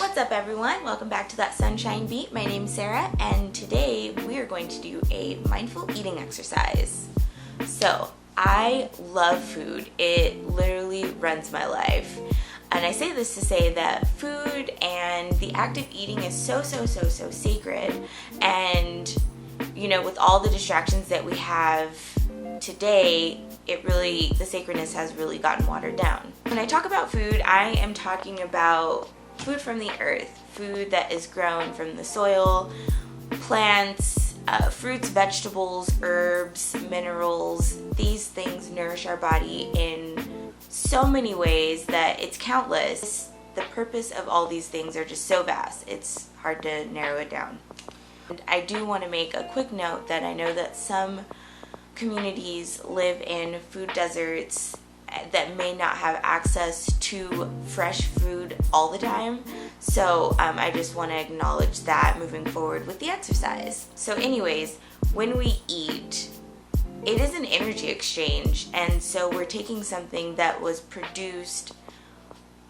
What's up everyone? Welcome back to That Sunshine Beat. My name's Sarah and today we are going to do a mindful eating exercise. So I love food. It literally runs my life. And I say this to say that food and the act of eating is so sacred. And you know, with all the distractions that we have today, the sacredness has really gotten watered down. When I talk about food, I am talking about food from the earth, food that is grown from the soil, plants, fruits, vegetables, herbs, minerals. These things nourish our body in so many ways that it's countless. The purpose of all these things are just so vast, it's hard to narrow it down. And I do want to make a quick note that I know that some communities live in food deserts that may not have access to fresh food all the time. So I just want to acknowledge that moving forward with the exercise. So anyways, when we eat, it is an energy exchange, and so we're taking something that was produced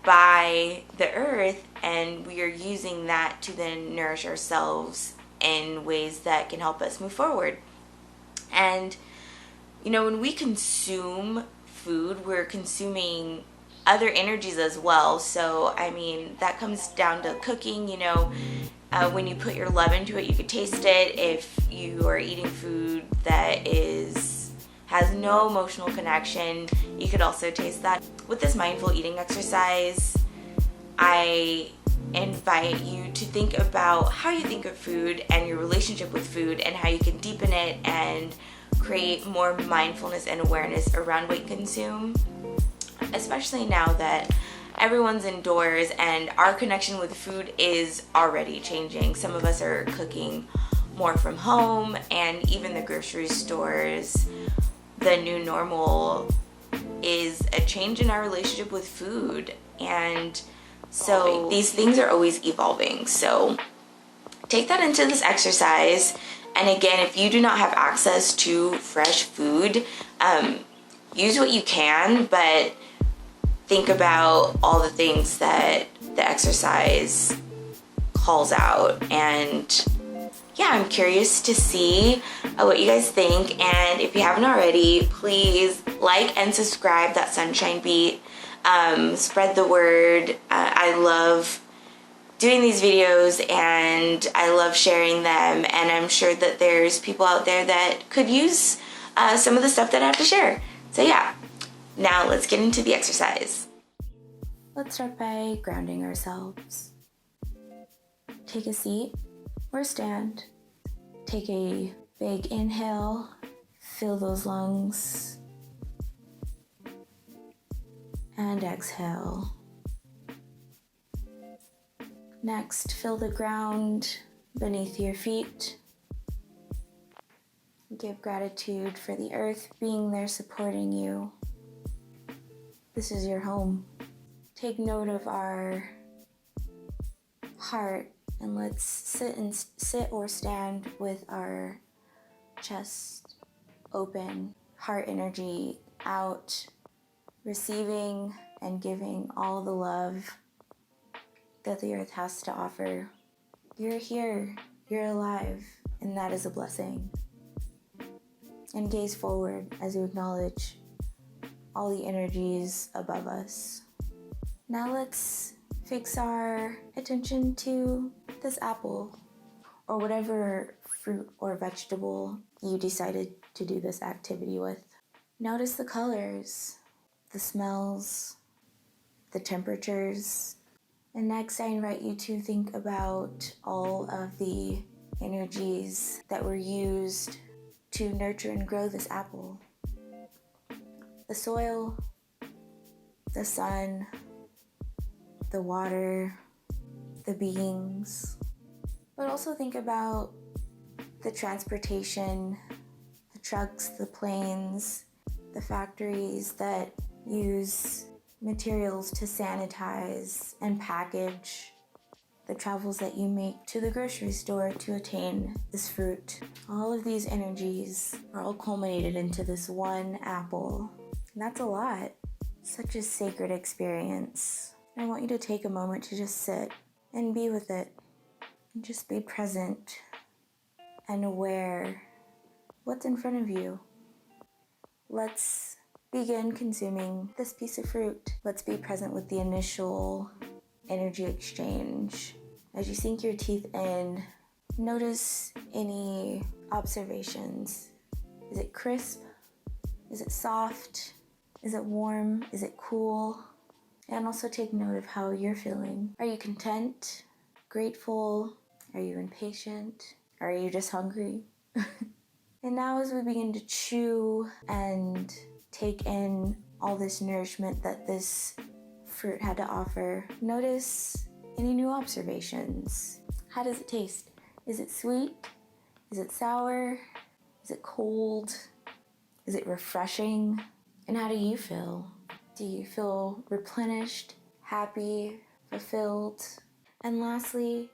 by the earth and we are using that to then nourish ourselves in ways that can help us move forward. And you know, when we consume food, we're consuming other energies as well. So I mean, that comes down to cooking. You know, when you put your love into it, you could taste it. If you are eating food that has no emotional connection, you could also taste that. With this mindful eating exercise, I invite you to think about how you think of food and your relationship with food and how you can deepen it and create more mindfulness and awareness around what you consume, especially now that everyone's indoors and our connection with food is already changing. Some of us are cooking more from home, and even the grocery stores, the new normal is a change in our relationship with food. And so these things are always evolving. So take that into this exercise. And again, if you do not have access to fresh food, use what you can, but think about all the things that the exercise calls out. And yeah, I'm curious to see what you guys think. And if you haven't already, please like and subscribe That Sunshine Beat. Spread the word. I love doing these videos and I love sharing them, and I'm sure that there's people out there that could use some of the stuff that I have to share. So yeah, now let's get into the exercise. Let's start by grounding ourselves. Take a seat or stand. Take a big inhale, fill those lungs, and exhale. Next, feel the ground beneath your feet. Give gratitude for the earth being there supporting you. This is your home. Take note of our heart, and let's sit or stand with our chest open, heart energy out, receiving and giving all the love that the earth has to offer. You're here, you're alive, and that is a blessing. And gaze forward as you acknowledge all the energies above us. Now let's fix our attention to this apple, or whatever fruit or vegetable you decided to do this activity with. Notice the colors, the smells, the temperatures. And next, I invite you to think about all of the energies that were used to nurture and grow this apple. The soil, the sun, the water, the beings. But also think about the transportation, the trucks, the planes, the factories that use materials to sanitize and package, the travels that you make to the grocery store to attain this fruit. All of these energies are all culminated into this one apple. And that's a lot. Such a sacred experience. I want you to take a moment to just sit and be with it. And just be present and aware what's in front of you. Let's begin consuming this piece of fruit. Let's be present with the initial energy exchange. As you sink your teeth in, notice any observations. Is it crisp? Is it soft? Is it warm? Is it cool? And also take note of how you're feeling. Are you content? Grateful? Are you impatient? Are you just hungry? And now as we begin to chew and take in all this nourishment that this fruit had to offer, notice any new observations. How does it taste? Is it sweet? Is it sour? Is it cold? Is it refreshing? And how do you feel? Do you feel replenished, happy, fulfilled? And lastly,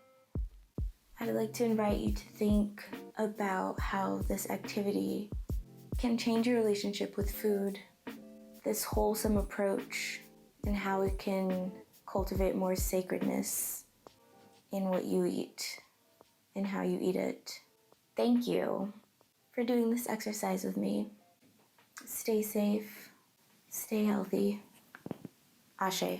I'd like to invite you to think about how this activity can change your relationship with food, this wholesome approach, and how it can cultivate more sacredness in what you eat and how you eat it. Thank you for doing this exercise with me. Stay safe, stay healthy. Ashe.